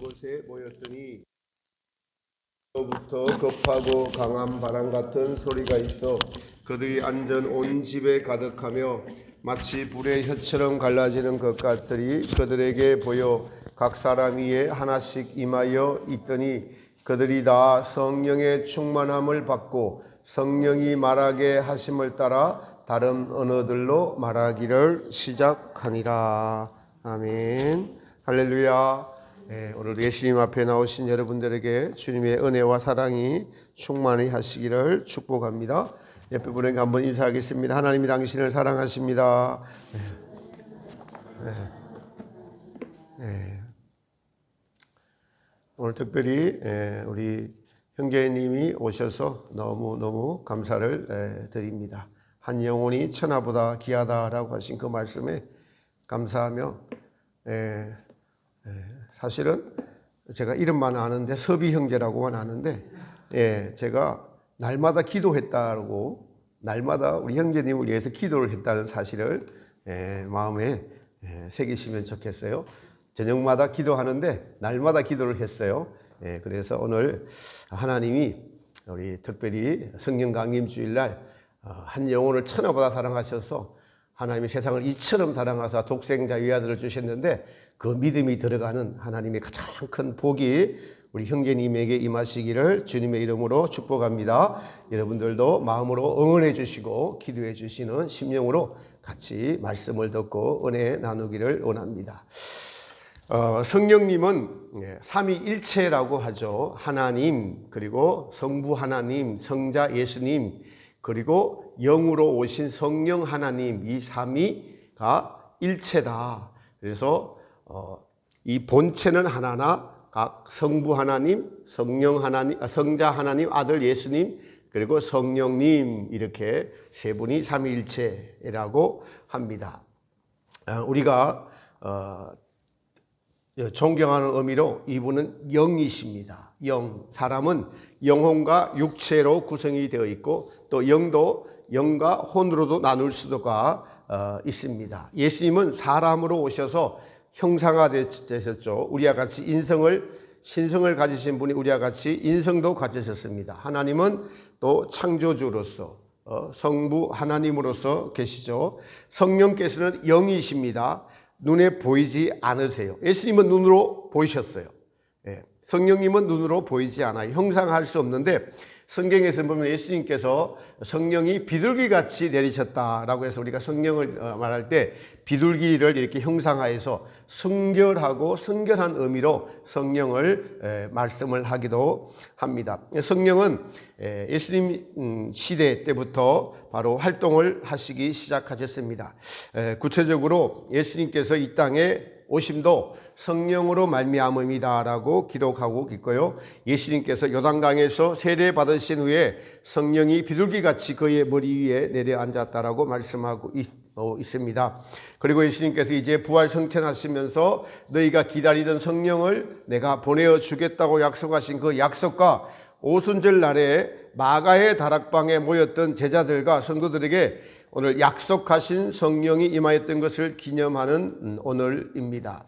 곳에 모였더니 부터 급하고 강한 바람 같은 소리가 있어 그들이 앉은 온 집에 가득하며 마치 불의 혀처럼 갈라지는 것 같으리 그들에게 보여 각 사람 위에 하나씩 임하여 있더니 그들이 다 성령의 충만함을 받고 성령이 말하게 하심을 따라 다른 언어들로 말하기를 시작하니라. 아멘. 할렐루야. 오늘 예수님 앞에 나오신 여러분들에게 주님의 은혜와 사랑이 충만히 하시기를 축복합니다. 옆에 분에게 한번 인사하겠습니다. 하나님이 당신을 사랑하십니다. 오늘 특별히 우리 형제님이 오셔서 너무너무 감사를 드립니다. 한 영혼이 천하보다 귀하다라고 하신 그 말씀에 감사하며 사실은 제가 이름만 아는데 서비 형제라고만 아는데 제가 날마다 기도했다고 날마다 우리 형제님을 위해서 기도를 했다는 사실을 마음에 새기시면 좋겠어요. 저녁마다 기도하는데 날마다 기도를 했어요. 그래서 오늘 하나님이 우리 특별히 성령 강림 주일날 한 영혼을 천하보다 사랑하셔서 하나님이 세상을 이처럼 사랑하사 독생자 위아들을 주셨는데 그 믿음이 들어가는 하나님의 가장 큰 복이 우리 형제님에게 임하시기를 주님의 이름으로 축복합니다. 여러분들도 마음으로 응원해 주시고 기도해 주시는 심령으로 같이 말씀을 듣고 은혜 나누기를 원합니다. 성령님은 삼위일체라고 하죠. 하나님, 그리고 성부 하나님, 성자 예수님, 그리고 영으로 오신 성령 하나님, 이 삼위가 일체다. 그래서 이 본체는 하나나 각 성부 하나님, 성령 하나님, 성자 하나님, 아들 예수님, 그리고 성령님 이렇게 세 분이 삼위일체라고 합니다. 우리가 존경하는 의미로 이분은 영이십니다. 영, 사람은 영혼과 육체로 구성이 되어 있고 또 영도 영과 혼으로도 나눌 수가 있습니다. 예수님은 사람으로 오셔서 형상화되셨죠. 우리와 같이 신성을 가지신 분이 우리와 같이 인성도 가지셨습니다. 하나님은 또 창조주로서 성부 하나님으로서 계시죠. 성령께서는 영이십니다. 눈에 보이지 않으세요. 예수님은 눈으로 보이셨어요. 성령님은 눈으로 보이지 않아요. 형상할 수 없는데 성경에서 보면 예수님께서 성령이 비둘기같이 내리셨다라고 해서 우리가 성령을 말할 때 비둘기를 이렇게 형상화해서 성결하고 성결한 의미로 성령을 말씀을 하기도 합니다. 성령은 예수님 시대 때부터 바로 활동을 하시기 시작하셨습니다. 구체적으로 예수님께서 이 땅에 오심도 성령으로 말미암음이다라고 기록하고 있고요. 예수님께서 요단강에서 세례 받으신 후에 성령이 비둘기같이 그의 머리 위에 내려앉았다라고 말씀하고 있습니다. 그리고 예수님께서 이제 부활 승천하시면서 너희가 기다리던 성령을 내가 보내어 주겠다고 약속하신 그 약속과 오순절 날에 마가의 다락방에 모였던 제자들과 성도들에게 오늘 약속하신 성령이 임하였던 것을 기념하는 오늘입니다.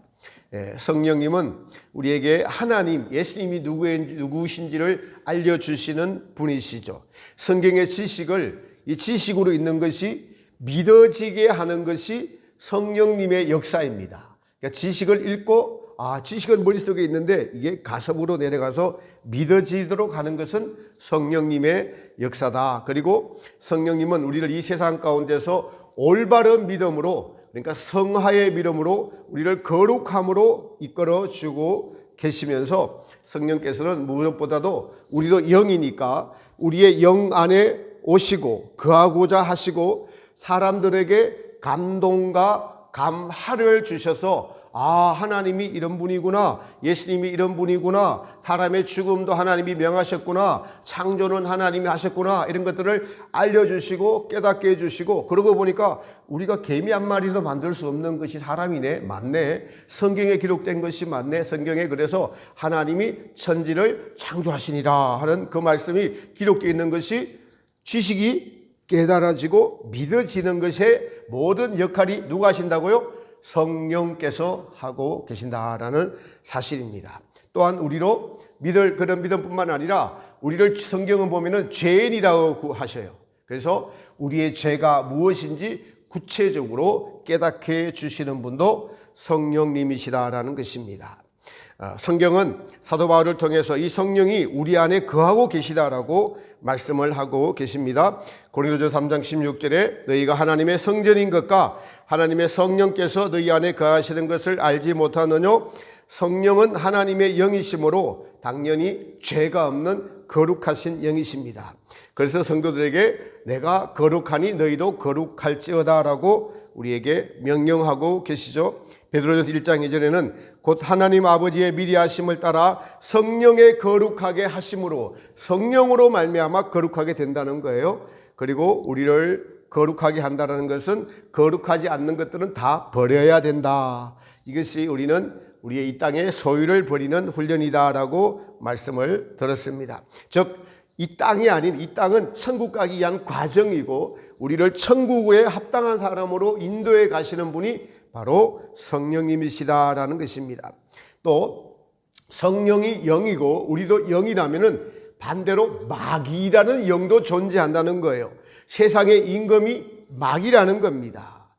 성령님은 우리에게 하나님, 예수님이 누구신지를 알려주시는 분이시죠. 성경의 지식을 이 지식으로 있는 것이 믿어지게 하는 것이 성령님의 역사입니다. 그러니까 지식을 읽고 지식은 머릿속에 있는데 이게 가슴으로 내려가서 믿어지도록 하는 것은 성령님의 역사다. 그리고 성령님은 우리를 이 세상 가운데서 올바른 믿음으로, 그러니까 성화의 믿음으로 우리를 거룩함으로 이끌어주고 계시면서 성령께서는 무엇보다도 우리도 영이니까 우리의 영 안에 오시고 거하고자 하시고 사람들에게 감동과 감화를 주셔서 하나님이 이런 분이구나, 예수님이 이런 분이구나, 사람의 죽음도 하나님이 명하셨구나, 창조는 하나님이 하셨구나, 이런 것들을 알려주시고 깨닫게 해주시고, 그러고 보니까 우리가 개미 한 마리도 만들 수 없는 것이 사람이네, 맞네, 성경에 기록된 것이 맞네, 성경에 그래서 하나님이 천지를 창조하시니라 하는 그 말씀이 기록되어 있는 것이 지식이 깨달아지고 믿어지는 것의 모든 역할이 누가 하신다고요? 성령께서 하고 계신다라는 사실입니다. 또한 우리로 믿을 그런 믿음뿐만 아니라 우리를 성경은 보면은 죄인이라고 하셔요. 그래서 우리의 죄가 무엇인지 구체적으로 깨닫게 해주시는 분도 성령님이시다라는 것입니다. 성경은 사도 바울을 통해서 이 성령이 우리 안에 거하고 계시다라고 말씀을 하고 계십니다. 고린도전서 3장 16절에 너희가 하나님의 성전인 것과 하나님의 성령께서 너희 안에 거하시는 것을 알지 못하느뇨. 성령은 하나님의 영이시므로 당연히 죄가 없는 거룩하신 영이십니다. 그래서 성도들에게 내가 거룩하니 너희도 거룩할지어다라고 우리에게 명령하고 계시죠. 베드로전서 1장 2절에는 곧 하나님 아버지의 미리 하심을 따라 성령의 거룩하게 하심으로 성령으로 말미암아 거룩하게 된다는 거예요. 그리고 우리를 거룩하게 한다는 것은 거룩하지 않는 것들은 다 버려야 된다. 이것이 우리는 우리의 이 땅의 소유를 버리는 훈련이다라고 말씀을 들었습니다. 즉 이 땅이 아닌 이 땅은 천국 가기 위한 과정이고 우리를 천국에 합당한 사람으로 인도해 가시는 분이 바로 성령님이시다라는 것입니다. 또 성령이 영이고 우리도 영이라면은 반대로 마귀라는 영도 존재한다는 거예요. 세상의 임금이 마귀라는 겁니다.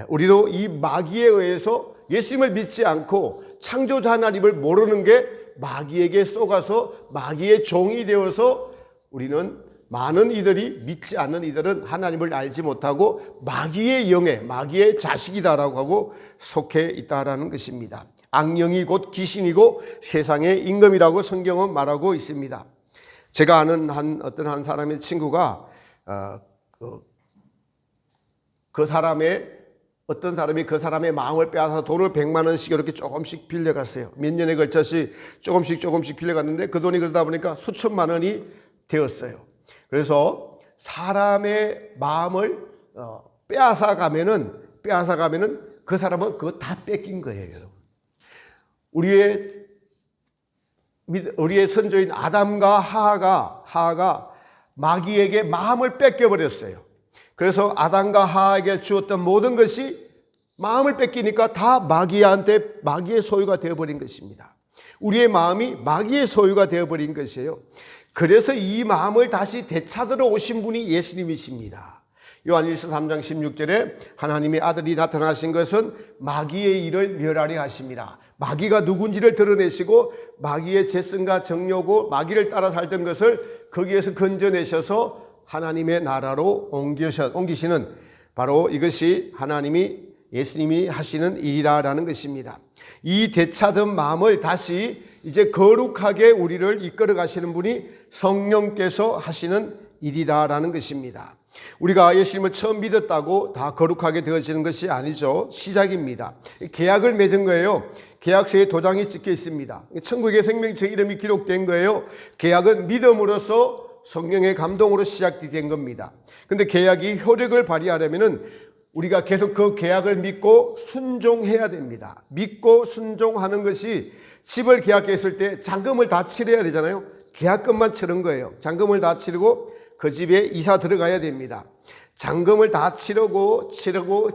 우리도 이 마귀에 의해서 예수님을 믿지 않고 창조자 하나님을 모르는 게 마귀에게 속아서 마귀의 종이 되어서 우리는 많은 이들이 믿지 않는 이들은 하나님을 알지 못하고 마귀의 영에 마귀의 자식이다라고 하고 속해 있다라는 것입니다. 악령이 곧 귀신이고 세상의 임금이라고 성경은 말하고 있습니다. 제가 아는 어떤 한 사람의 친구가 어떤 사람이 그 사람의 마음을 빼앗아서 돈을 100만 원씩 이렇게 조금씩 빌려갔어요. 몇 년에 걸쳐서 조금씩 빌려갔는데 그 돈이 그러다 보니까 수천만 원이 되었어요. 그래서 사람의 마음을 빼앗아 가면은 그 사람은 그거 다 뺏긴 거예요. 우리의 선조인 아담과 하하가 마귀에게 마음을 뺏겨버렸어요. 그래서 아담과 하하에게 주었던 모든 것이 마음을 뺏기니까 다 마귀의 소유가 되어버린 것입니다. 우리의 마음이 마귀의 소유가 되어버린 것이에요. 그래서 이 마음을 다시 되찾으러 오신 분이 예수님이십니다. 요한일서 3장 16절에 하나님의 아들이 나타나신 것은 마귀의 일을 멸하려 하심이라. 마귀가 누군지를 드러내시고 마귀의 재성과 정욕고 마귀를 따라 살던 것을 거기에서 건져내셔서 하나님의 나라로 옮기시는 바로 이것이 예수님이 하시는 일이라는 것입니다. 이 되찾은 마음을 다시 이제 거룩하게 우리를 이끌어 가시는 분이 성령께서 하시는 일이다라는 것입니다. 우리가 예수님을 처음 믿었다고 다 거룩하게 되어지는 것이 아니죠. 시작입니다. 계약을 맺은 거예요. 계약서에 도장이 찍혀 있습니다. 천국의 생명책 이름이 기록된 거예요. 계약은 믿음으로써 성령의 감동으로 시작된 겁니다. 근데 계약이 효력을 발휘하려면은 우리가 계속 그 계약을 믿고 순종해야 됩니다. 믿고 순종하는 것이 집을 계약했을 때 잔금을 다 치러야 되잖아요. 계약금만 치른 거예요. 잔금을 다 치르고 그 집에 이사 들어가야 됩니다. 잔금을 다 치르고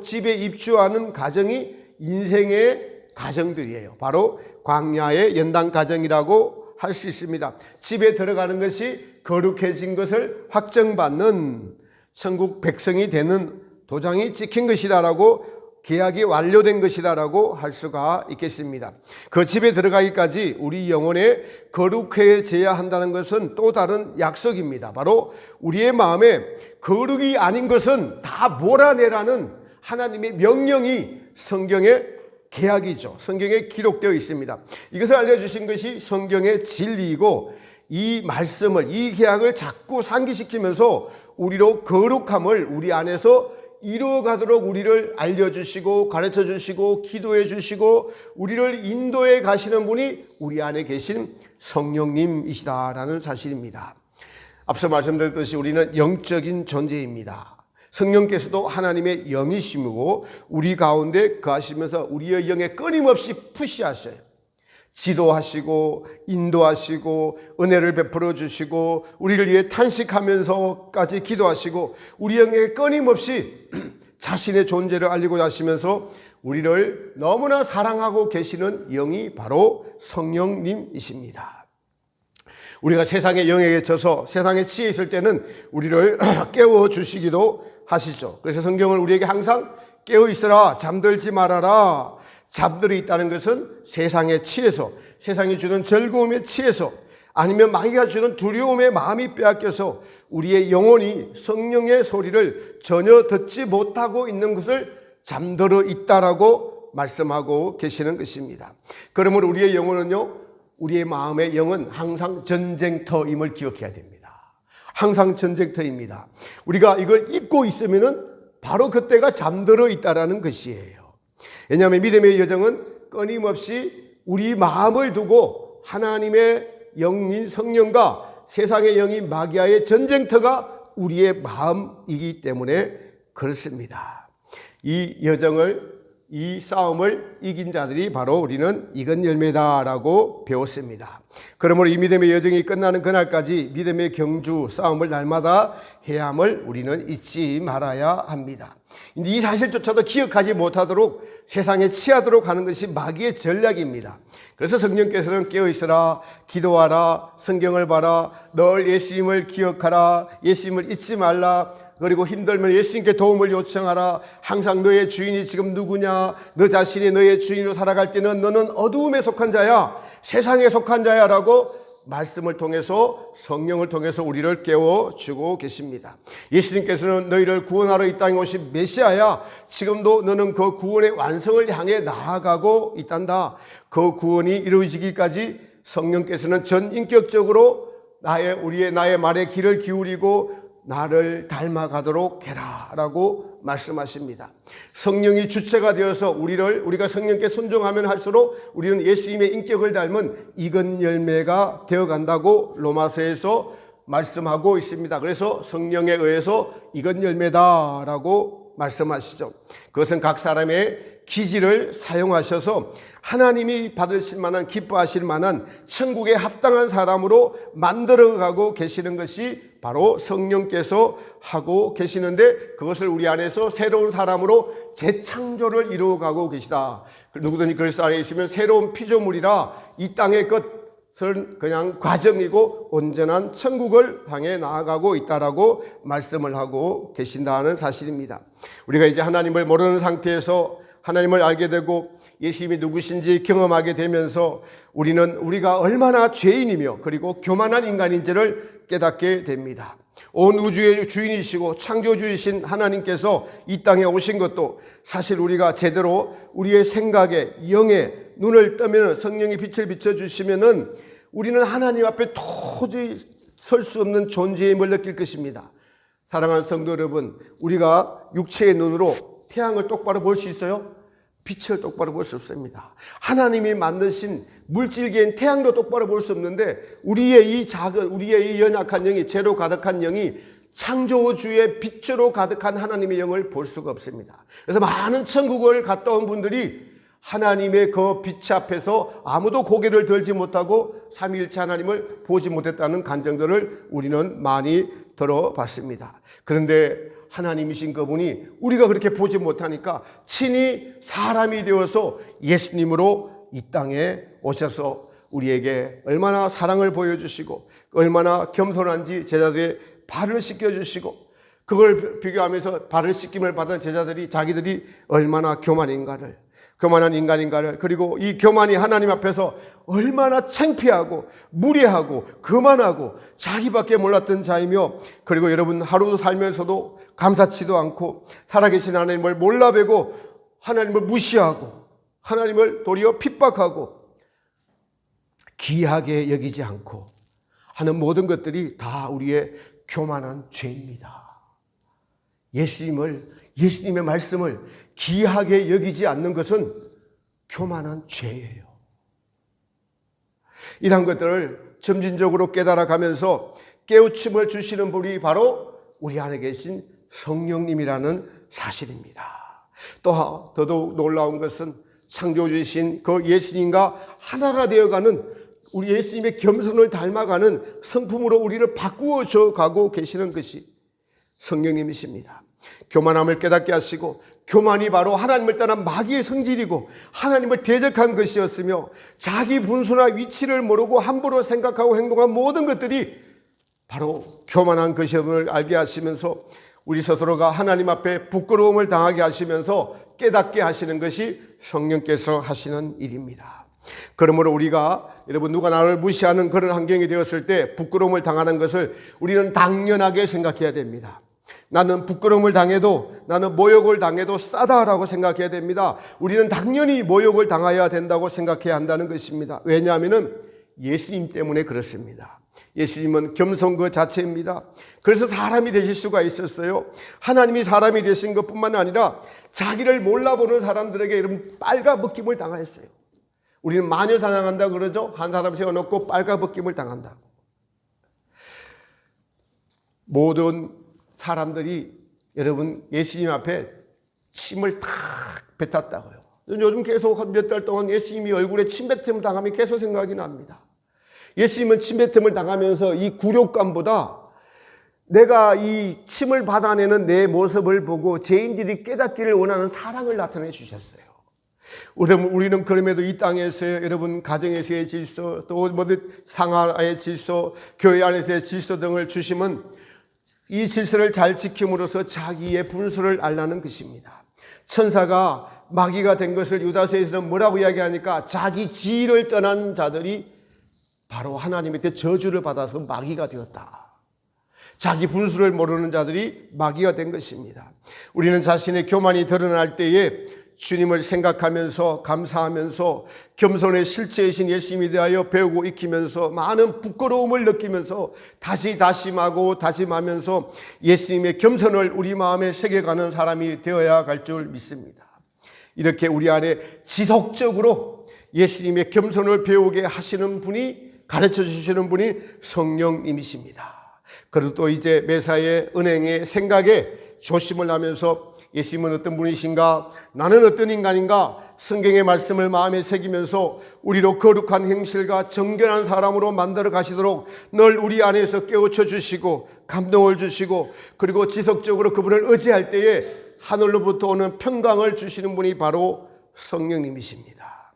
집에 입주하는 가정이 인생의 가정들이에요. 바로 광야의 연단 가정이라고 할 수 있습니다. 집에 들어가는 것이 거룩해진 것을 확정받는 천국 백성이 되는 도장이 찍힌 것이다라고 계약이 완료된 것이다라고 할 수가 있겠습니다. 그 집에 들어가기까지 우리 영혼에 거룩해져야 한다는 것은 또 다른 약속입니다. 바로 우리의 마음에 거룩이 아닌 것은 다 몰아내라는 하나님의 명령이 성경의 계약이죠. 성경에 기록되어 있습니다. 이것을 알려주신 것이 성경의 진리이고 이 말씀을, 이 계약을 자꾸 상기시키면서 우리로 거룩함을 우리 안에서 이루어가도록 우리를 알려주시고 가르쳐주시고 기도해주시고 우리를 인도해 가시는 분이 우리 안에 계신 성령님이시다라는 사실입니다. 앞서 말씀드렸듯이 우리는 영적인 존재입니다. 성령께서도 하나님의 영이시고 우리 가운데 거하시면서 우리의 영에 끊임없이 푸시하셔요. 지도하시고 인도하시고 은혜를 베풀어 주시고 우리를 위해 탄식하면서까지 기도하시고 우리 영에 끊임없이 자신의 존재를 알리고 하시면서 우리를 너무나 사랑하고 계시는 영이 바로 성령님이십니다. 우리가 세상의 영에게 져서 세상에 치여 있을 때는 우리를 깨워주시기도 하시죠. 그래서 성경은 우리에게 항상 깨어 있어라, 잠들지 말아라. 잠들어 있다는 것은 세상에 취해서, 세상이 주는 즐거움에 취해서, 아니면 마귀가 주는 두려움에 마음이 빼앗겨서 우리의 영혼이 성령의 소리를 전혀 듣지 못하고 있는 것을 잠들어 있다라고 말씀하고 계시는 것입니다. 그러므로 우리의 영혼은요, 우리의 마음의 영은 항상 전쟁터임을 기억해야 됩니다. 항상 전쟁터입니다. 우리가 이걸 잊고 있으면은 바로 그때가 잠들어 있다라는 것이에요. 왜냐하면 믿음의 여정은 끊임없이 우리 마음을 두고 하나님의 영인 성령과 세상의 영인 마귀아의 전쟁터가 우리의 마음이기 때문에 그렇습니다. 이 여정을, 이 싸움을 이긴 자들이 바로 우리는 익은 열매다라고 배웠습니다. 그러므로 이 믿음의 여정이 끝나는 그날까지 믿음의 경주 싸움을 날마다 해야 함을 우리는 잊지 말아야 합니다. 이 사실조차도 기억하지 못하도록 세상에 취하도록 하는 것이 마귀의 전략입니다. 그래서 성령께서는 깨어있으라, 기도하라, 성경을 봐라, 늘 예수님을 기억하라, 예수님을 잊지 말라, 그리고 힘들면 예수님께 도움을 요청하라, 항상 너의 주인이 지금 누구냐, 너 자신이 너의 주인으로 살아갈 때는 너는 어두움에 속한 자야, 세상에 속한 자야 라고 말씀을 통해서, 성령을 통해서 우리를 깨워주고 계십니다. 예수님께서는 너희를 구원하러 이 땅에 오신 메시아야, 지금도 너는 그 구원의 완성을 향해 나아가고 있단다. 그 구원이 이루어지기까지 성령께서는 전인격적으로 나의 말에 귀를 기울이고 나를 닮아가도록 해라 라고 말씀하십니다. 성령이 주체가 되어서 우리가 성령께 순종하면 할수록 우리는 예수님의 인격을 닮은 익은 열매가 되어간다고 로마서에서 말씀하고 있습니다. 그래서 성령에 의해서 익은 열매다라고 말씀하시죠. 그것은 각 사람의 기질을 사용하셔서 하나님이 받으실 만한, 기뻐하실 만한 천국에 합당한 사람으로 만들어가고 계시는 것이 바로 성령께서 하고 계시는데, 그것을 우리 안에서 새로운 사람으로 재창조를 이루어가고 계시다. 누구든지 그리스도 안에 있으면 새로운 피조물이라 이 땅의 것은 그냥 과정이고 온전한 천국을 향해 나아가고 있다라고 말씀을 하고 계신다는 사실입니다. 우리가 이제 하나님을 모르는 상태에서 하나님을 알게 되고 예수님이 누구신지 경험하게 되면서 우리는 우리가 얼마나 죄인이며 그리고 교만한 인간인지를 깨닫게 됩니다. 온 우주의 주인이시고 창조주이신 하나님께서 이 땅에 오신 것도 사실 우리가 제대로 우리의 생각에, 영에 눈을 뜨면, 성령이 빛을 비춰주시면은 우리는 하나님 앞에 도저히 설 수 없는 존재임을 느낄 것입니다. 사랑하는 성도 여러분, 우리가 육체의 눈으로 태양을 똑바로 볼 수 있어요? 빛을 똑바로 볼 수 없습니다. 하나님이 만드신 물질계인 태양도 똑바로 볼 수 없는데 우리의 이 연약한 영이, 죄로 가득한 영이 창조주의 빛으로 가득한 하나님의 영을 볼 수가 없습니다. 그래서 많은 천국을 갔다 온 분들이 하나님의 그 빛 앞에서 아무도 고개를 들지 못하고 삼위일체 하나님을 보지 못했다는 간증들을 우리는 많이 들어봤습니다. 그런데 하나님이신 그분이 우리가 그렇게 보지 못하니까 친히 사람이 되어서 예수님으로 이 땅에 오셔서 우리에게 얼마나 사랑을 보여주시고 얼마나 겸손한지 제자들의 발을 씻겨주시고, 그걸 비교하면서 발을 씻김을 받은 제자들이 자기들이 얼마나 교만한 인간인가를, 그리고 이 교만이 하나님 앞에서 얼마나 창피하고 무례하고 거만하고 자기밖에 몰랐던 자이며, 그리고 여러분 하루도 살면서도 감사치도 않고 살아계신 하나님을 몰라뵈고 하나님을 무시하고 하나님을 도리어 핍박하고 귀하게 여기지 않고 하는 모든 것들이 다 우리의 교만한 죄입니다. 예수님의 말씀을 귀하게 여기지 않는 것은 교만한 죄예요. 이런 것들을 점진적으로 깨달아가면서 깨우침을 주시는 분이 바로 우리 안에 계신 성령님이라는 사실입니다. 또 더더욱 놀라운 것은 창조주이신 그 예수님과 하나가 되어가는, 우리 예수님의 겸손을 닮아가는 성품으로 우리를 바꾸어 줘 가고 계시는 것이 성령님이십니다. 교만함을 깨닫게 하시고, 교만이 바로 하나님을 떠난 마귀의 성질이고 하나님을 대적한 것이었으며, 자기 분수나 위치를 모르고 함부로 생각하고 행동한 모든 것들이 바로 교만한 것임을 알게 하시면서 우리 스스로가 하나님 앞에 부끄러움을 당하게 하시면서 깨닫게 하시는 것이 성령께서 하시는 일입니다. 그러므로 우리가, 여러분, 누가 나를 무시하는 그런 환경이 되었을 때 부끄러움을 당하는 것을 우리는 당연하게 생각해야 됩니다. 나는 부끄러움을 당해도, 나는 모욕을 당해도 싸다라고 생각해야 됩니다. 우리는 당연히 모욕을 당해야 된다고 생각해야 한다는 것입니다. 왜냐하면 예수님 때문에 그렇습니다. 예수님은 겸손 그 자체입니다. 그래서 사람이 되실 수가 있었어요. 하나님이 사람이 되신 것뿐만 아니라 자기를 몰라보는 사람들에게 이런 빨가벗김을 당하였어요. 우리는 마녀 사냥한다고 그러죠. 한 사람 세워놓고 빨가벗김을 당한다고. 모든 사람들이, 여러분, 예수님 앞에 침을 탁 뱉었다고요. 요즘 계속 몇 달 동안 예수님이 얼굴에 침뱉음을 당하면 계속 생각이 납니다. 예수님은 침뱉음을 당하면서 이 굴욕감보다 내가 이 침을 받아내는 내 모습을 보고 죄인들이 깨닫기를 원하는 사랑을 나타내 주셨어요. 우리는 그럼에도 이 땅에서의, 여러분, 가정에서의 질서, 또 상하의 질서, 교회 안에서의 질서 등을 주시면 이 질서를 잘 지킴으로써 자기의 분수를 알라는 것입니다. 천사가 마귀가 된 것을 유다서에서는 뭐라고 이야기하니까, 자기 지위를 떠난 자들이 바로 하나님한테 저주를 받아서 마귀가 되었다. 자기 분수를 모르는 자들이 마귀가 된 것입니다. 우리는 자신의 교만이 드러날 때에 주님을 생각하면서, 감사하면서, 겸손의 실체이신 예수님에 대하여 배우고 익히면서 많은 부끄러움을 느끼면서 다짐하고 다짐하면서 예수님의 겸손을 우리 마음에 새겨가는 사람이 되어야 갈 줄 믿습니다. 이렇게 우리 안에 지속적으로 예수님의 겸손을 배우게 하시는 분이, 가르쳐 주시는 분이 성령님이십니다. 그리고 또 이제 매사에 은행의 생각에 조심을 하면서 예수님은 어떤 분이신가, 나는 어떤 인간인가, 성경의 말씀을 마음에 새기면서 우리로 거룩한 행실과 정결한 사람으로 만들어 가시도록 늘 우리 안에서 깨우쳐 주시고 감동을 주시고, 그리고 지속적으로 그분을 의지할 때에 하늘로부터 오는 평강을 주시는 분이 바로 성령님이십니다.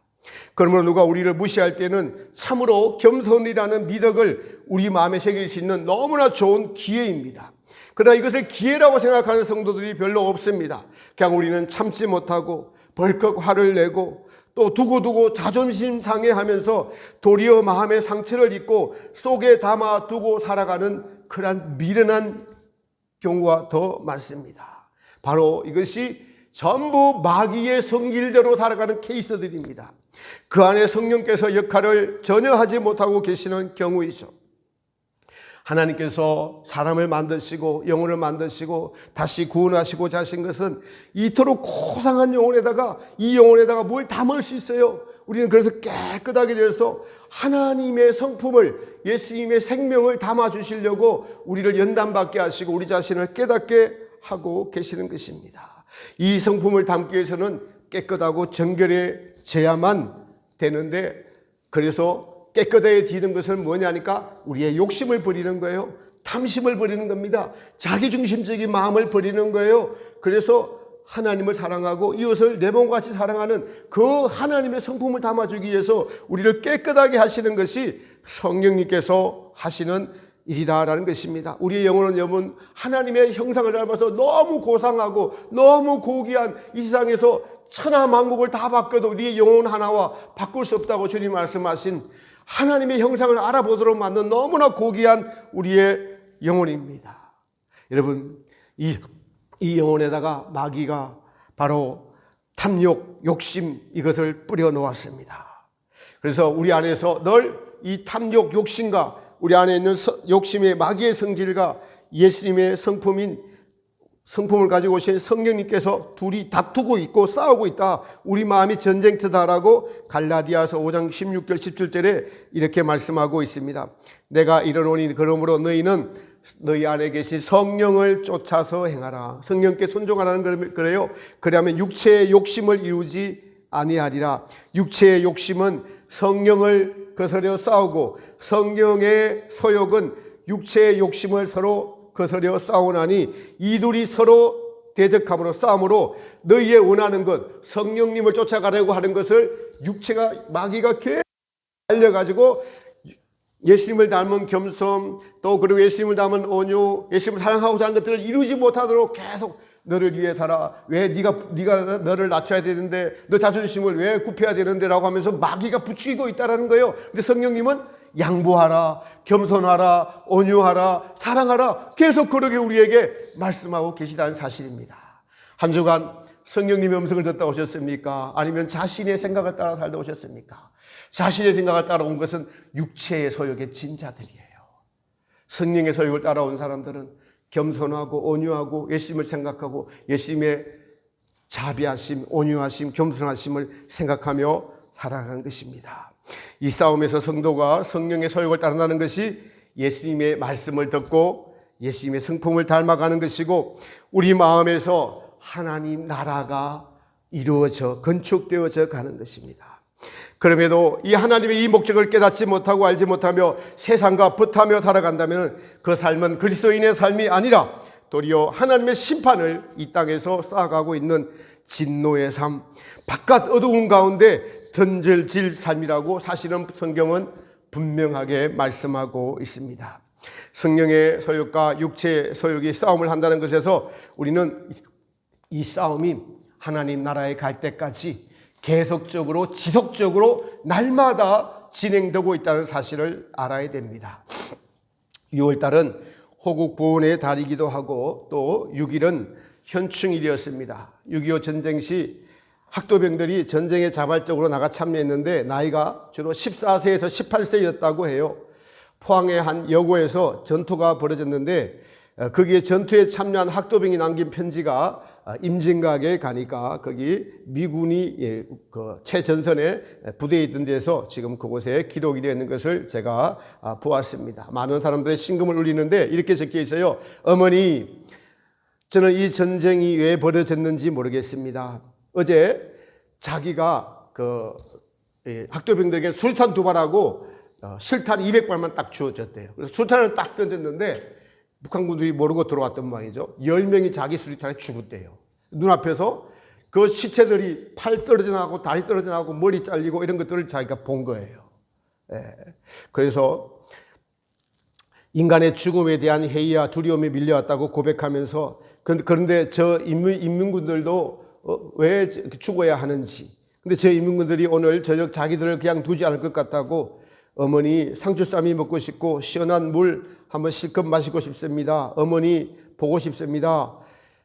그러므로 누가 우리를 무시할 때는 참으로 겸손이라는 미덕을 우리 마음에 새길 수 있는 너무나 좋은 기회입니다. 그러나 이것을 기회라고 생각하는 성도들이 별로 없습니다. 그냥 우리는 참지 못하고 벌컥 화를 내고 또 두고두고 자존심 상해하면서 도리어 마음의 상처를 입고 속에 담아두고 살아가는 그러한 미련한 경우가 더 많습니다. 바로 이것이 전부 마귀의 성질대로 살아가는 케이스들입니다. 그 안에 성령께서 역할을 전혀 하지 못하고 계시는 경우이죠. 하나님께서 사람을 만드시고 영혼을 만드시고 다시 구원하시고자 하신 것은 이토록 고상한 영혼에다가, 이 영혼에다가 뭘 담을 수 있어요? 우리는 그래서 깨끗하게 되어서 하나님의 성품을, 예수님의 생명을 담아주시려고 우리를 연단받게 하시고 우리 자신을 깨닫게 하고 계시는 것입니다. 이 성품을 담기 위해서는 깨끗하고 정결해져야만 되는데, 그래서 깨끗해지는 것은 뭐냐니까 우리의 욕심을 버리는 거예요. 탐심을 버리는 겁니다. 자기중심적인 마음을 버리는 거예요. 그래서 하나님을 사랑하고 이웃을 내 몸같이 사랑하는 그 하나님의 성품을 담아주기 위해서 우리를 깨끗하게 하시는 것이 성령님께서 하시는 일이다라는 것입니다. 우리의 영혼은 여러분 하나님의 형상을 닮아서 너무 고상하고 너무 고귀한 이 세상에서 천하만국을 다 바꿔도 우리의 영혼 하나와 바꿀 수 없다고 주님 말씀하신 하나님의 형상을 알아보도록 만든 너무나 고귀한 우리의 영혼입니다. 여러분, 이 영혼에다가 마귀가 바로 탐욕, 욕심, 이것을 뿌려 놓았습니다. 그래서 우리 안에서 늘 이 탐욕, 욕심과 우리 안에 있는 욕심의 마귀의 성질과 예수님의 성품을 가지고 오신 성령님께서 둘이 다투고 있고 싸우고 있다. 우리 마음이 전쟁터다라고 갈라디아서 5장 16절 17절에 이렇게 말씀하고 있습니다. 내가 이르노니 그러므로 너희는 너희 안에 계신 성령을 쫓아서 행하라. 성령께 순종하라는 그래요. 그러면 육체의 욕심을 이루지 아니하리라. 육체의 욕심은 성령을 거스려 싸우고 성령의 소욕은 육체의 욕심을 서로 거스려 싸우나니 이 둘이 서로 대적함으로 싸움으로 너희의 원하는 것, 성령님을 쫓아가려고 하는 것을 육체가 마귀가 계속 알려가지고 예수님을 닮은 겸손, 또 그리고 예수님을 닮은 온유, 예수님을 사랑하고자 하는 것들을 이루지 못하도록 계속 너를 위해 살아. 왜 네가 너를 낮춰야 되는데, 너 자존심을 왜 굽혀야 되는데라고 하면서 마귀가 부추기고 있다라는 거예요. 근데 성령님은 양보하라, 겸손하라, 온유하라, 사랑하라, 계속 그렇게 우리에게 말씀하고 계시다는 사실입니다. 한 주간 성령님의 음성을 듣다 오셨습니까? 아니면 자신의 생각을 따라 살다 오셨습니까? 자신의 생각을 따라온 것은 육체의 소욕의 진자들이에요. 성령의 소욕을 따라온 사람들은 겸손하고 온유하고 예수님을 생각하고 예수님의 자비하심, 온유하심, 겸손하심을 생각하며 살아가는 것입니다. 이 싸움에서 성도가 성령의 소욕을 따라가는 것이 예수님의 말씀을 듣고 예수님의 성품을 닮아가는 것이고, 우리 마음에서 하나님 나라가 이루어져 건축되어져 가는 것입니다. 그럼에도 이 하나님의 이 목적을 깨닫지 못하고 알지 못하며 세상과 붙하며 살아간다면 그 삶은 그리스도인의 삶이 아니라 도리어 하나님의 심판을 이 땅에서 쌓아가고 있는 진노의 삶, 바깥 어두운 가운데 던질질 삶이라고 사실은 성경은 분명하게 말씀하고 있습니다. 성령의 소욕과 육체의 소욕이 싸움을 한다는 것에서 우리는 이 싸움이 하나님 나라에 갈 때까지 계속적으로 지속적으로 날마다 진행되고 있다는 사실을 알아야 됩니다. 6월달은 호국 보훈의 달이기도 하고 또 6일은 현충일이었습니다. 6.25 전쟁 시 학도병들이 전쟁에 자발적으로 나가 참여했는데 나이가 주로 14세에서 18세였다고 해요. 포항의 한 여고에서 전투가 벌어졌는데 거기에 전투에 참여한 학도병이 남긴 편지가 임진각에 가니까 거기 미군이 그 최전선에 부대에 있던 데서 지금 그곳에 기록이 되어 있는 것을 제가 보았습니다. 많은 사람들의 심금을 울리는데 이렇게 적혀 있어요. 어머니, 저는 이 전쟁이 왜 벌어졌는지 모르겠습니다. 어제 자기가 그 학도병들에게 수류탄 2발하고 실탄 200발만 딱 주어졌대요. 그래서 수류탄을 딱 던졌는데 북한군들이 모르고 들어왔던 모양이죠. 10명이 자기 수류탄에 죽었대요. 눈앞에서 그 시체들이 팔 떨어져 나가고 다리 떨어져 나가고 머리 잘리고 이런 것들을 자기가 본 거예요. 그래서 인간의 죽음에 대한 회의와 두려움이 밀려왔다고 고백하면서, 그런데 저 인민군들도 왜 죽어야 하는지, 근데 저 인민군들이 오늘 저녁 자기들을 그냥 두지 않을 것 같다고, 어머니 상추쌈이 먹고 싶고 시원한 물 한번 실컷 마시고 싶습니다. 어머니 보고 싶습니다.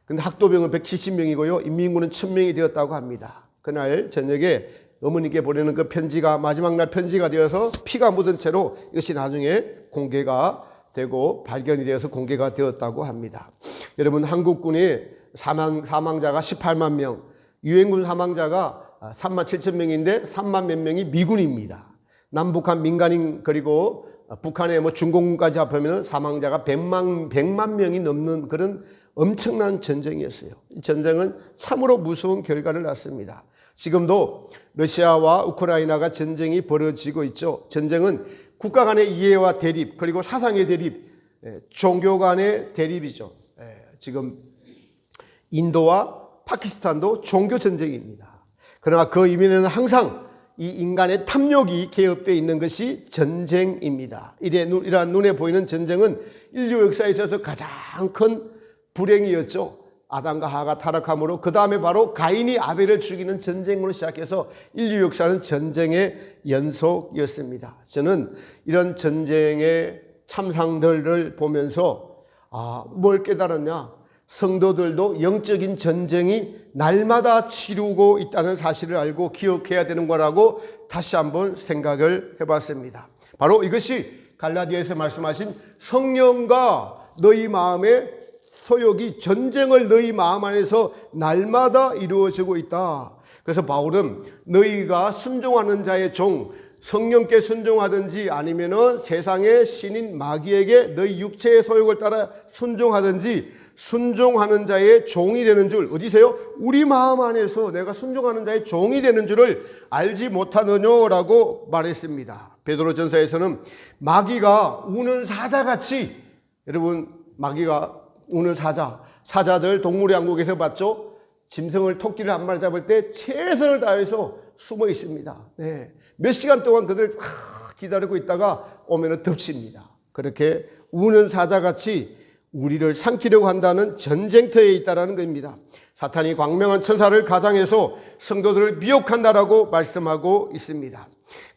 근데 학도병은 170명이고요. 인민군은 1000명이 되었다고 합니다. 그날 저녁에 어머니께 보내는 그 편지가 마지막 날 편지가 되어서 피가 묻은 채로 이것이 나중에 공개가 되고 발견이 되어서 공개가 되었다고 합니다. 여러분, 한국군의 사망자가 18만 명, 유엔군 사망자가 3만 7천 명인데 3만 몇 명이 미군입니다. 남북한 민간인 그리고 북한의 중공군까지 합하면 사망자가 100만 명이 넘는 그런 엄청난 전쟁이었어요. 이 전쟁은 참으로 무서운 결과를 낳습니다. 지금도 러시아와 우크라이나가 전쟁이 벌어지고 있죠. 전쟁은 국가 간의 이해와 대립, 그리고 사상의 대립, 종교 간의 대립이죠. 지금 인도와 파키스탄도 종교 전쟁입니다. 그러나 그 이면에는 항상 이 인간의 탐욕이 개입되어 있는 것이 전쟁입니다. 이러한 눈에 보이는 전쟁은 인류 역사에 있어서 가장 큰 불행이었죠. 아담과 하와가 타락함으로 그 다음에 바로 가인이 아벨을 죽이는 전쟁으로 시작해서 인류 역사는 전쟁의 연속이었습니다. 저는 이런 전쟁의 참상들을 보면서 뭘 깨달았냐? 성도들도 영적인 전쟁이 날마다 치르고 있다는 사실을 알고 기억해야 되는 거라고 다시 한번 생각을 해봤습니다. 바로 이것이 갈라디아에서 말씀하신 성령과 너희 마음의 소욕이 전쟁을 너희 마음 안에서 날마다 이루어지고 있다. 그래서 바울은 너희가 순종하는 자의 종, 성령께 순종하든지 아니면은 세상의 신인 마귀에게 너희 육체의 소욕을 따라 순종하든지 순종하는 자의 종이 되는 줄, 어디세요? 우리 마음 안에서 내가 순종하는 자의 종이 되는 줄을 알지 못하느냐라고 말했습니다. 베드로전서에서는 마귀가 우는 사자같이, 여러분, 마귀가 우는 사자, 사자들 동물의 왕국에서 봤죠? 짐승을 토끼를 한 마리 잡을 때 최선을 다해서 숨어 있습니다. 네. 몇 시간 동안 그들 기다리고 있다가 오면은 덮칩니다. 그렇게 우는 사자같이 우리를 삼키려고 한다는 전쟁터에 있다라는 겁니다. 사탄이 광명한 천사를 가장해서 성도들을 미혹한다라고 말씀하고 있습니다.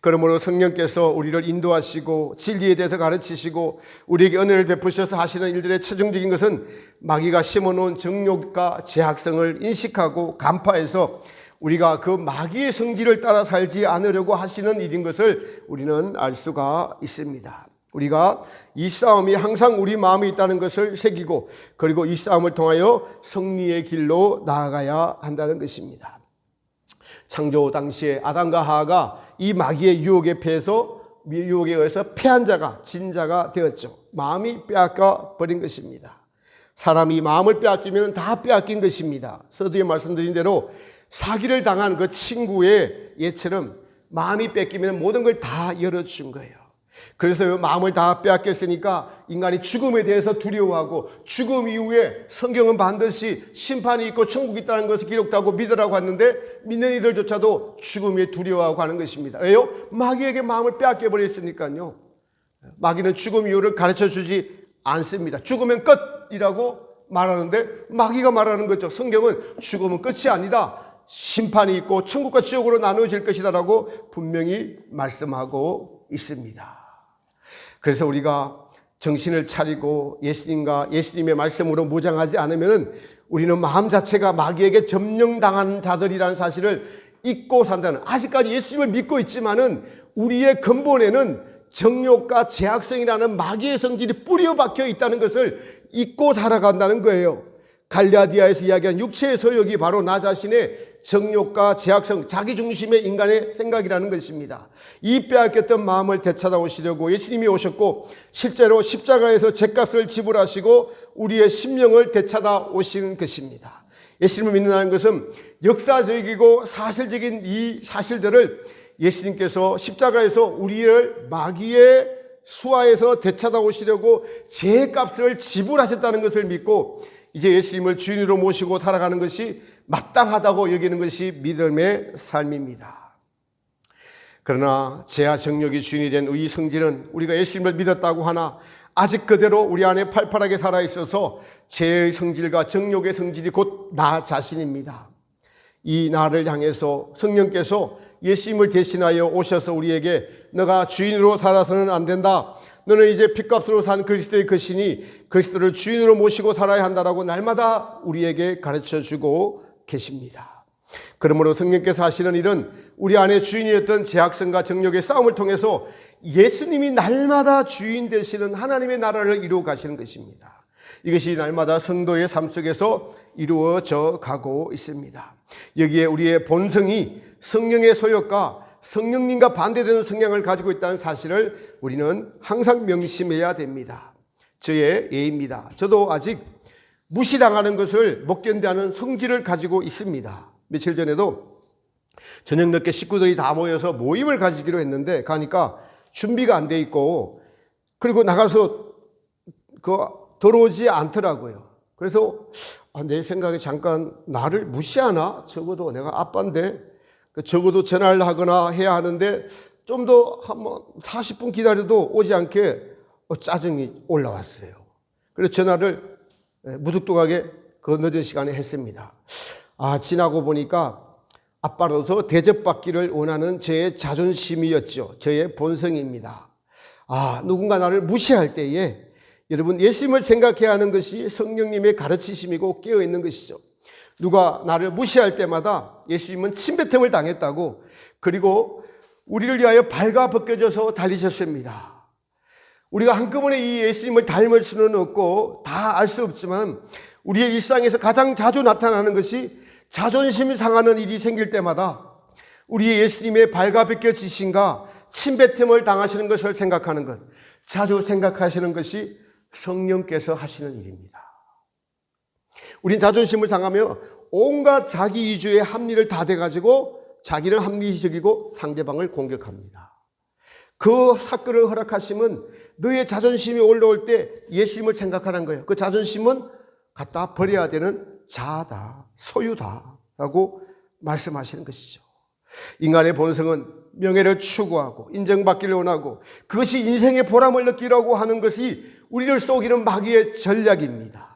그러므로 성령께서 우리를 인도하시고 진리에 대해서 가르치시고 우리에게 은혜를 베푸셔서 하시는 일들의 최종적인 것은 마귀가 심어놓은 정욕과 죄악성을 인식하고 간파해서 우리가 그 마귀의 성질을 따라 살지 않으려고 하시는 일인 것을 우리는 알 수가 있습니다. 우리가 이 싸움이 항상 우리 마음에 있다는 것을 새기고 그리고 이 싸움을 통하여 승리의 길로 나아가야 한다는 것입니다. 창조 당시에 아담과 하와가 이 마귀의 유혹에 의해서 패한 자가 진자가 되었죠. 마음이 빼앗겨 버린 것입니다. 사람이 마음을 빼앗기면 다 빼앗긴 것입니다. 서두에 말씀드린 대로 사기를 당한 그 친구의 예처럼 마음이 뺏기면 모든 걸 다 열어준 거예요. 그래서 마음을 다 빼앗겼으니까 인간이 죽음에 대해서 두려워하고 죽음 이후에 성경은 반드시 심판이 있고 천국이 있다는 것을 기록하고 믿으라고 하는데 믿는 이들조차도 죽음에 두려워하고 하는 것입니다. 왜요? 마귀에게 마음을 빼앗겨버렸으니까요. 마귀는 죽음 이유를 가르쳐주지 않습니다. 죽으면 끝이라고 말하는데 마귀가 말하는 거죠. 성경은 죽음은 끝이 아니다. 심판이 있고 천국과 지옥으로 나누어질 것이다라고 분명히 말씀하고 있습니다. 그래서 우리가 정신을 차리고 예수님의 말씀으로 무장하지 않으면 우리는 마음 자체가 마귀에게 점령당한 자들이라는 사실을 잊고 산다는, 아직까지 예수님을 믿고 있지만은 우리의 근본에는 정욕과 죄악성이라는 마귀의 성질이 뿌려박혀 있다는 것을 잊고 살아간다는 거예요. 갈라디아에서 이야기한 육체의 소욕이 바로 나 자신의 정욕과 죄악성, 자기중심의 인간의 생각이라는 것입니다. 이 빼앗겼던 마음을 되찾아오시려고 예수님이 오셨고 실제로 십자가에서 죄값을 지불하시고 우리의 심령을 되찾아오시는 것입니다. 예수님을 믿는다는 것은 역사적이고 사실적인 이 사실들을 예수님께서 십자가에서 우리를 마귀의 수하에서 되찾아오시려고 죄값을 지불하셨다는 것을 믿고 이제 예수님을 주인으로 모시고 살아가는 것이 마땅하다고 여기는 것이 믿음의 삶입니다. 그러나 죄와 정욕이 주인이 된 이 성질은 우리가 예수님을 믿었다고 하나 아직 그대로 우리 안에 팔팔하게 살아있어서 죄의 성질과 정욕의 성질이 곧 나 자신입니다. 이 나를 향해서 성령께서 예수님을 대신하여 오셔서 우리에게 너가 주인으로 살아서는 안 된다. 너는 이제 핏값으로 산 그리스도의 것이니 그리스도를 주인으로 모시고 살아야 한다라고 날마다 우리에게 가르쳐주고 계십니다. 그러므로 성령께서 하시는 일은 우리 안에 주인이었던 죄악성과 정욕의 싸움을 통해서 예수님이 날마다 주인 되시는 하나님의 나라를 이루어 가시는 것입니다. 이것이 날마다 성도의 삶 속에서 이루어져 가고 있습니다. 여기에 우리의 본성이 성령의 소욕과 성령님과 반대되는 성향을 가지고 있다는 사실을 우리는 항상 명심해야 됩니다. 저의 예입니다. 저도 아직 무시당하는 것을 못 견디하는 성질을 가지고 있습니다. 며칠 전에도 저녁 늦게 식구들이 다 모여서 모임을 가지기로 했는데 가니까 준비가 안 돼 있고 그리고 나가서 들어오지 않더라고요. 그래서 내 생각에 잠깐 나를 무시하나? 적어도 내가 아빠인데 적어도 전화를 하거나 해야 하는데 좀 더 한번 40분 기다려도 오지 않게 짜증이 올라왔어요. 그래서 전화를 무뚝뚝하게 그 늦은 시간에 했습니다. 지나고 보니까 아빠로서 대접받기를 원하는 저의 자존심이었죠. 저의 본성입니다. 누군가 나를 무시할 때에 여러분 예수님을 생각해야 하는 것이 성령님의 가르치심이고 깨어있는 것이죠. 누가 나를 무시할 때마다 예수님은 침뱉음을 당했다고 그리고 우리를 위하여 발가벗겨져서 달리셨습니다. 우리가 한꺼번에 이 예수님을 닮을 수는 없고 다 알 수 없지만 우리의 일상에서 가장 자주 나타나는 것이 자존심이 상하는 일이 생길 때마다 우리의 예수님의 발가벗겨지신가 침뱉음을 당하시는 것을 생각하는 것, 자주 생각하시는 것이 성령께서 하시는 일입니다. 우린 자존심을 상하며 온갖 자기 이주의 합리를 다 대가지고 자기는 합리적이고 상대방을 공격합니다. 그 사건을 허락하심은 너의 자존심이 올라올 때 예수님을 생각하는 거예요. 그 자존심은 갖다 버려야 되는 자아다, 소유다라고 말씀하시는 것이죠. 인간의 본성은 명예를 추구하고 인정받기를 원하고 그것이 인생의 보람을 느끼려고 하는 것이 우리를 속이는 마귀의 전략입니다.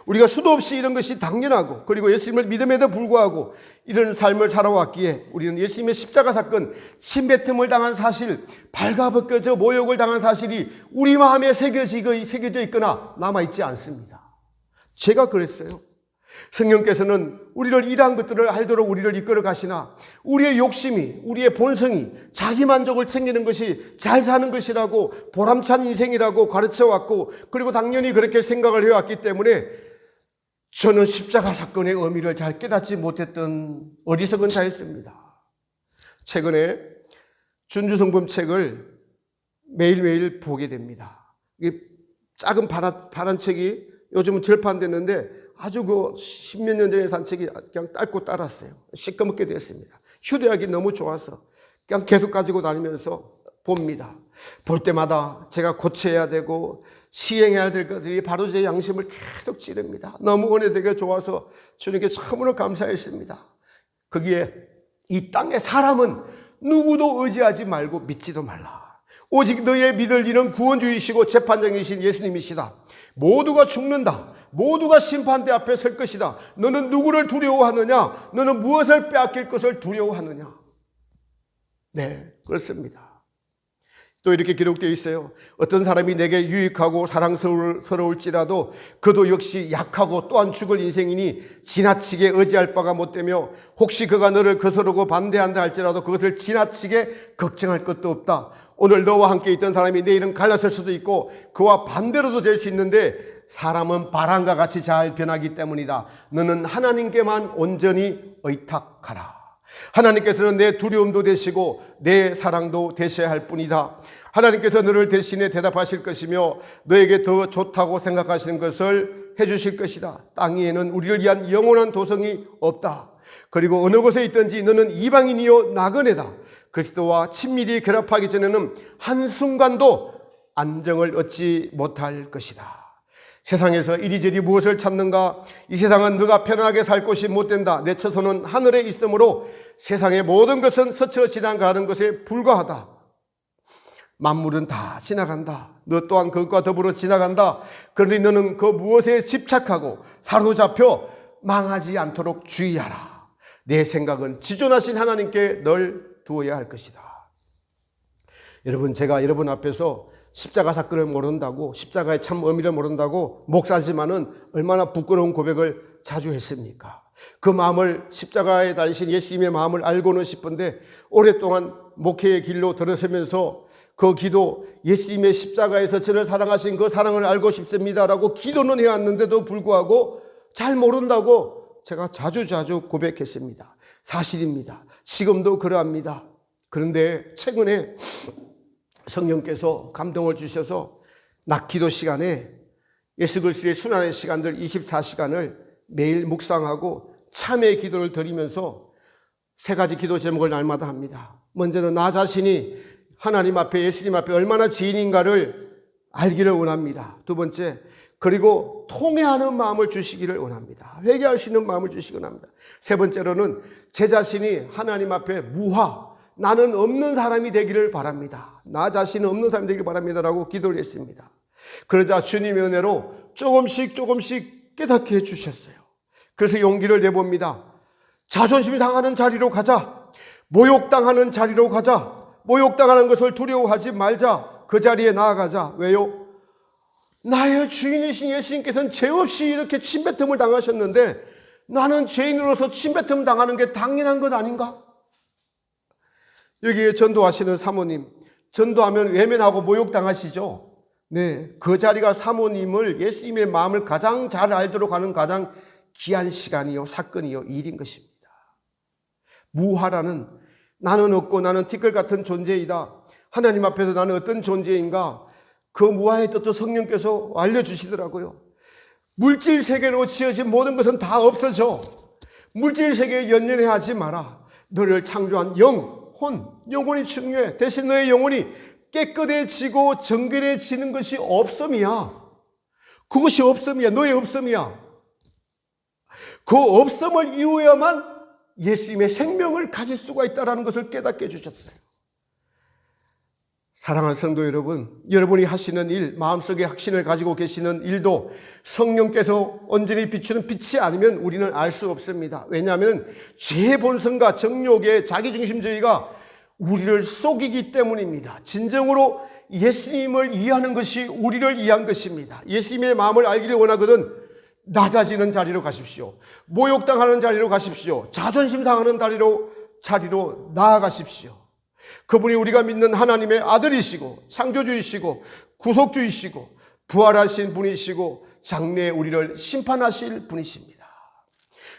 우리가 수도 없이 이런 것이 당연하고 그리고 예수님을 믿음에도 불구하고 이런 삶을 살아왔기에 우리는 예수님의 십자가 사건, 침뱉음을 당한 사실, 발가벗겨져 모욕을 당한 사실이 우리 마음에 새겨져 있거나 남아있지 않습니다. 제가 그랬어요. 성령께서는 우리를 이러한 것들을 알도록 우리를 이끌어 가시나 우리의 욕심이, 우리의 본성이 자기 만족을 챙기는 것이 잘 사는 것이라고 보람찬 인생이라고 가르쳐왔고 그리고 당연히 그렇게 생각을 해왔기 때문에 저는 십자가 사건의 의미를 잘 깨닫지 못했던 어리석은 자였습니다. 최근에 준주성범 책을 매일매일 보게 됩니다. 이게 작은 파란 책이 요즘은 절판됐는데 아주 그 십몇 년 전에 산 책이 그냥 닳고 따랐어요. 시꺼멓게 됐습니다. 휴대하기 너무 좋아서 그냥 계속 가지고 다니면서 봅니다. 볼 때마다 제가 고쳐야 되고 시행해야 될 것들이 바로 제 양심을 계속 찌릅니다. 너무 은혜되게 좋아서 주님께 참으로 감사했습니다. 거기에 이 땅의 사람은 누구도 의지하지 말고 믿지도 말라. 오직 너의 믿을 이는 구원주이시고 재판장이신 예수님이시다. 모두가 죽는다. 모두가 심판대 앞에 설 것이다. 너는 누구를 두려워하느냐? 너는 무엇을 빼앗길 것을 두려워하느냐? 네, 그렇습니다. 또 이렇게 기록되어 있어요. 어떤 사람이 내게 유익하고 사랑스러울지라도 그도 역시 약하고 또한 죽을 인생이니 지나치게 의지할 바가 못되며 혹시 그가 너를 거스르고 반대한다 할지라도 그것을 지나치게 걱정할 것도 없다. 오늘 너와 함께 있던 사람이 내일은 갈라설 수도 있고 그와 반대로도 될 수 있는데 사람은 바람과 같이 잘 변하기 때문이다. 너는 하나님께만 온전히 의탁하라. 하나님께서는 내 두려움도 되시고 내 사랑도 되셔야 할 뿐이다. 하나님께서 너를 대신에 대답하실 것이며 너에게 더 좋다고 생각하시는 것을 해주실 것이다. 땅 위에는 우리를 위한 영원한 도성이 없다. 그리고 어느 곳에 있든지 너는 이방인이요 나그네다. 그리스도와 친밀히 결합하기 전에는 한순간도 안정을 얻지 못할 것이다. 세상에서 이리저리 무엇을 찾는가? 이 세상은 너가 편안하게 살 곳이 못 된다. 내 처소는 하늘에 있으므로 세상의 모든 것은 스쳐 지나가는 것에 불과하다. 만물은 다 지나간다. 너 또한 그것과 더불어 지나간다. 그러니 너는 그 무엇에 집착하고 사로잡혀 망하지 않도록 주의하라. 내 생각은 지존하신 하나님께 널 두어야 할 것이다. 여러분, 제가 여러분 앞에서 십자가 사건을 모른다고, 십자가의 참 의미를 모른다고 목사지만은 얼마나 부끄러운 고백을 자주 했습니까? 그 마음을, 십자가에 달리신 예수님의 마음을 알고는 싶은데 오랫동안 목회의 길로 들어서면서 그 기도, 예수님의 십자가에서 저를 사랑하신 그 사랑을 알고 싶습니다라고 기도는 해왔는데도 불구하고 잘 모른다고 제가 자주 고백했습니다. 사실입니다. 지금도 그러합니다. 그런데 최근에 성령께서 감동을 주셔서 낮 기도 시간에 예수 그리스도의 순환의 시간들 24시간을 매일 묵상하고 참회의 기도를 드리면서 세 가지 기도 제목을 날마다 합니다. 먼저는 나 자신이 하나님 앞에, 예수님 앞에 얼마나 죄인인가를 알기를 원합니다. 두 번째, 그리고 통회하는 마음을 주시기를 원합니다. 회개할 수 있는 마음을 주시기 원합니다. 세 번째로는 제 자신이 하나님 앞에 무화, 나는 없는 사람이 되기를 바랍니다. 나 자신은 없는 사람이 되기를 바랍니다라고 기도를 했습니다. 그러자 주님의 은혜로 조금씩 깨닫게 해주셨어요. 그래서 용기를 내봅니다. 자존심이 상하는 자리로 가자. 모욕당하는 자리로 가자. 모욕당하는 것을 두려워하지 말자. 그 자리에 나아가자. 왜요? 나의 주인이신 예수님께서는 죄 없이 이렇게 침뱉음을 당하셨는데 나는 죄인으로서 침뱉음 당하는 게 당연한 것 아닌가? 여기에 전도하시는 사모님, 전도하면 외면하고 모욕당하시죠? 네, 그 자리가 사모님을, 예수님의 마음을 가장 잘 알도록 하는 가장 귀한 시간이요, 사건이요, 일인 것입니다. 무하라는, 나는 없고 나는 티끌 같은 존재이다. 하나님 앞에서 나는 어떤 존재인가? 그 무하의 뜻도 성령께서 알려주시더라고요. 물질 세계로 지어진 모든 것은 다 없어져. 물질 세계에 연연해하지 마라. 너를 창조한 영혼이 중요해. 대신 너의 영혼이 깨끗해지고 정결해지는 것이 없음이야. 그것이 없음이야. 너의 없음이야. 그 없음을 이루어야만 예수님의 생명을 가질 수가 있다는 것을 깨닫게 해주셨어요. 사랑하는 성도 여러분, 여러분이 하시는 일, 마음속에 확신을 가지고 계시는 일도 성령께서 온전히 비추는 빛이 아니면 우리는 알 수 없습니다. 왜냐하면 죄의 본성과 정욕의 자기중심주의가 우리를 속이기 때문입니다. 진정으로 예수님을 이해하는 것이 우리를 이해한 것입니다. 예수님의 마음을 알기를 원하거든 낮아지는 자리로 가십시오. 모욕당하는 자리로 가십시오. 자존심 상하는 자리로 나아가십시오. 그분이 우리가 믿는 하나님의 아들이시고 창조주이시고 구속주이시고 부활하신 분이시고 장래에 우리를 심판하실 분이십니다.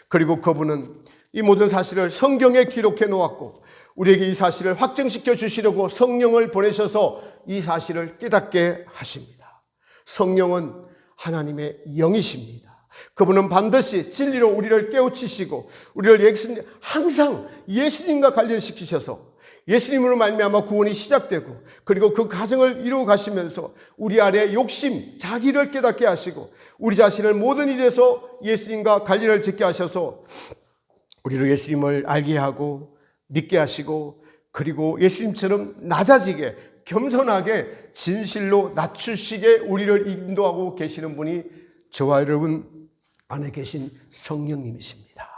그리고 그분은 이 모든 사실을 성경에 기록해 놓았고 우리에게 이 사실을 확증시켜 주시려고 성령을 보내셔서 이 사실을 깨닫게 하십니다. 성령은 하나님의 영이십니다. 그분은 반드시 진리로 우리를 깨우치시고 우리를 항상 예수님과 관련시키셔서 예수님으로 말미암아 구원이 시작되고 그리고 그 과정을 이루어 가시면서 우리 안에 욕심, 자기를 깨닫게 하시고 우리 자신을 모든 일에서 예수님과 관련을 짓게 하셔서 우리로 예수님을 알게 하고 믿게 하시고 그리고 예수님처럼 낮아지게 겸손하게 진실로 낮추시게 우리를 인도하고 계시는 분이 저와 여러분 안에 계신 성령님이십니다.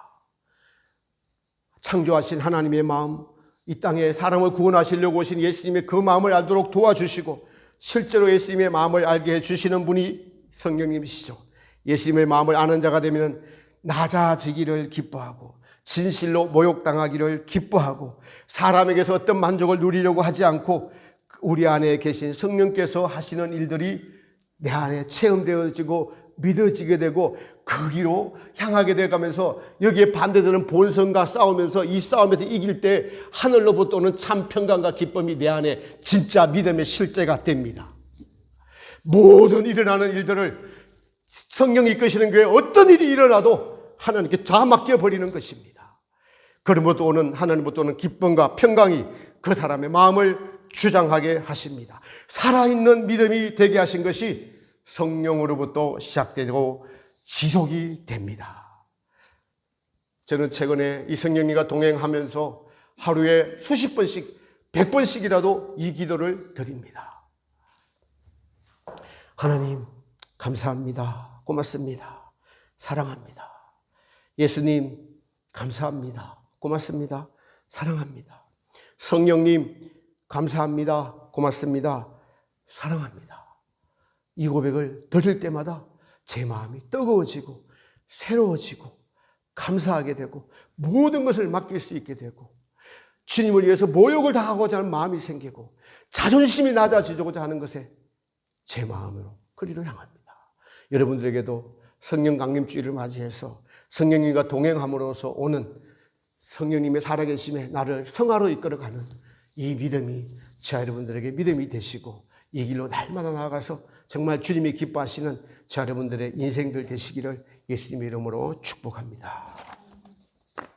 창조하신 하나님의 마음, 이 땅에 사람을 구원하시려고 오신 예수님의 그 마음을 알도록 도와주시고 실제로 예수님의 마음을 알게 해주시는 분이 성령님이시죠. 예수님의 마음을 아는 자가 되면 낮아지기를 기뻐하고 진실로 모욕당하기를 기뻐하고 사람에게서 어떤 만족을 누리려고 하지 않고 우리 안에 계신 성령께서 하시는 일들이 내 안에 체험되어지고 믿어지게 되고 그 길로 향하게 돼가면서 여기에 반대되는 본성과 싸우면서 이 싸움에서 이길 때 하늘로부터 오는 참 평강과 기쁨이 내 안에 진짜 믿음의 실제가 됩니다. 모든 일어나는 일들을 성령이 이끄시는 교회에 어떤 일이 일어나도 하나님께 다 맡겨버리는 것입니다. 그러므로 오는 하나님부터 오는 기쁨과 평강이 그 사람의 마음을 주장하게 하십니다. 살아있는 믿음이 되게 하신 것이 성령으로부터 시작되고 지속이 됩니다. 저는 최근에 이 성령님과 동행하면서 하루에 수십 번씩, 100번씩이라도 이 기도를 드립니다. 하나님, 감사합니다. 고맙습니다. 사랑합니다. 예수님, 감사합니다. 고맙습니다. 사랑합니다. 성령님, 감사합니다. 고맙습니다. 사랑합니다. 이 고백을 드릴 때마다 제 마음이 뜨거워지고 새로워지고 감사하게 되고 모든 것을 맡길 수 있게 되고 주님을 위해서 모욕을 당하고자 하는 마음이 생기고 자존심이 낮아지고자 하는 것에 제 마음으로 그리로 향합니다. 여러분들에게도 성령 강림주의를 맞이해서 성령님과 동행함으로써 오는 성령님의 살아계심에 나를 성화로 이끌어가는 이 믿음이 저 여러분들에게 믿음이 되시고 이 길로 날마다 나아가서 정말 주님이 기뻐하시는 저 여러분들의 인생들 되시기를 예수님의 이름으로 축복합니다.